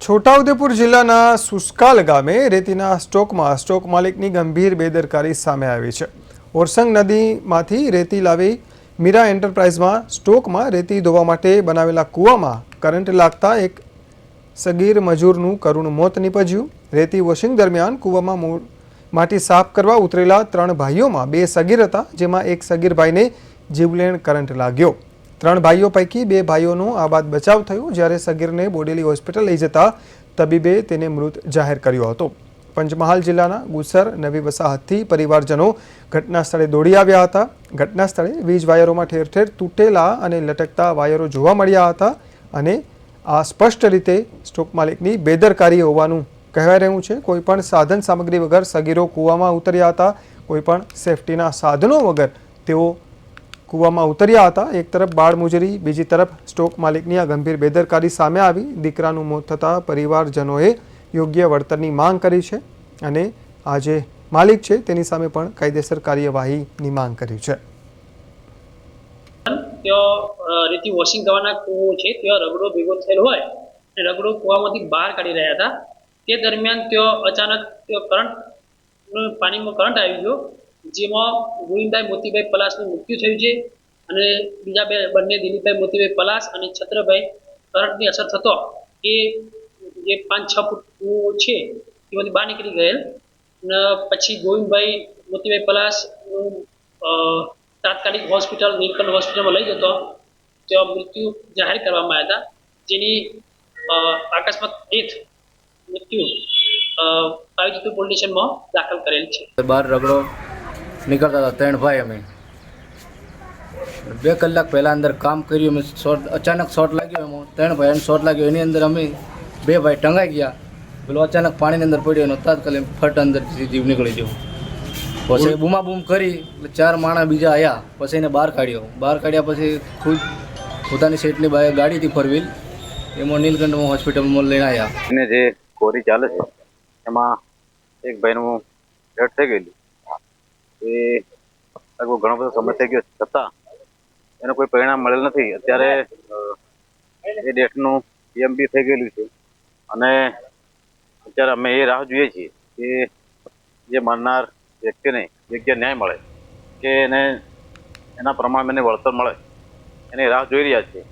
છોટાઉદેપુર જિલ્લાના સુસ્કાલ ગામે રેતીના સ્ટોકમાં સ્ટોક માલિકની ગંભીર બેદરકારી સામે આવી છે। ઓરસંગ નદીમાંથી રેતી લાવી મીરા એન્ટરપ્રાઇઝમાં સ્ટોકમાં રેતી ધોવા માટે બનાવેલા કૂવામાં કરંટ લાગતા એક સગીર મજૂરનું કરુણ મોત નીપજ્યું। રેતી વોશિંગ દરમિયાન કૂવામાં માટી સાફ કરવા ઉતરેલા 3 ભાઈઓમાં 2 સગીર હતા, જેમાં એક સગીર ભાઈને જીવલેણ કરંટ લાગ્યો। 3 ભાઈઓ પૈકી 2 ભાઈઓનો આબાદ બચાવ થયો, જ્યારે સગીરને બોડેલી હોસ્પિટલ લઈ જતા તબીબે તેને મૃત જાહેર કર્યો હતો। પંચમહાલ જિલ્લાના ગુસર નવી વસાહતથી પરિવારજનો ઘટના સ્થળે દોડી આવ્યા હતા। ઘટના સ્થળે વીજ વાયરોમાં ઠેર ઠેર તૂટેલા અને લટકતા વાયરો જોવા મળ્યા હતા અને આ સ્પષ્ટ રીતે સ્ટોક માલિકની બેદરકારી હોવાનું કહેવાઈ રહ્યું છે। કોઈપણ સાધન સામગ્રી વગર સગીરો કૂવામાં ઉતર્યા હતા। કોઈપણ સેફટીના સાધનો વગર તેઓ કૂવામાં ઉતર્યા હતા। એક તરફ બાળમજૂરી, બીજી તરફ સ્ટોક માલિકની આ ગંભીર બેદરકારી સામે આવી। દીકરાનું મોત થતાં પરિવારજનોએ યોગ્ય વળતરની માંગ કરી છે અને આ જે માલિક છે તેની સામે પણ કાયદેસર કાર્યવાહીની માંગ કરી છે। રેતી વોશિંગ કરવાના કૂવો છે, ત્યાં રગડો ભેગો થયેલો હોય અને રગડો કૂવામાંથી બહાર કાઢી રહ્યા હતા। તે દરમિયાન ત્યાં અચાનક કરંટ પાણીમાં કરંટ આવી ગયો, જેમાં ગોવિંદભાઈ મોતીભાઈ પલાસનું મૃત્યુ થયું છે અને બીજા બંને દિલીપભાઈ મોતીભાઈ પલાસ અને છત્રભાઈ કરંટની અસર થતો એ જે 5-6 ફૂટ કૂવો છે તેમાંથી બહાર નીકળી ગયેલ અને પછી ગોવિંદભાઈ મોતીભાઈ પલાસ તાત્કાલિક હોસ્પિટલ નીલકંઠ હોસ્પિટલમાં લઈ જતો ત્યાં મૃત્યુ જાહેર કરવામાં આવ્યા હતા, જેની અકસ્માત ડેથ મૃત્યુ પાવીજિત પોલીસ સ્ટેશનમાં દાખલ કરેલ છે। બહાર રગડો નીકળતા હતા 3 ભાઈ। અમે 2 કલાક પહેલાં અંદર કામ કર્યું। અમે અચાનક શોર્ટ લાગ્યો, એમાં 3 ભાઈઓને શોર્ટ લાગ્યો। એની અંદર અમે 2 ભાઈ ટંગાઈ ગયા। પેલો અચાનક પાણીની અંદર પડ્યો એનો તાત્કાલિક ફટ અંદરથી જીવ નીકળી ગયો। પછી બૂમાબૂમ કરી એટલે 4 માણસ બીજા આવ્યા, પછી એને બહાર કાઢ્યો। બહાર કાઢ્યા પછી ખુદ પોતાની સીટની બહાર ગાડીથી ફરવીલ એમાં નીલકંઠમાં હોસ્પિટલમાં લઈને આવ્યા। એને જે કોરી ચાલે છે એમાં એક ભાઈનું ડેથ થઈ ગયેલું, એ લગભગ ઘણો બધો સમય થઈ ગયો છતાં એનું કોઈ પરિણામ મળેલ નથી। અત્યારે એ ડેથનું પીએમબી થઈ ગયેલું છે અને અત્યારે અમે એ રાહ જોઈએ છીએ કે જે મરનાર વ્યક્તિને યોગ્ય ન્યાય મળે કે એને એના પ્રમાણે એને વળતર મળે, એની રાહ જોઈ રહ્યા છીએ।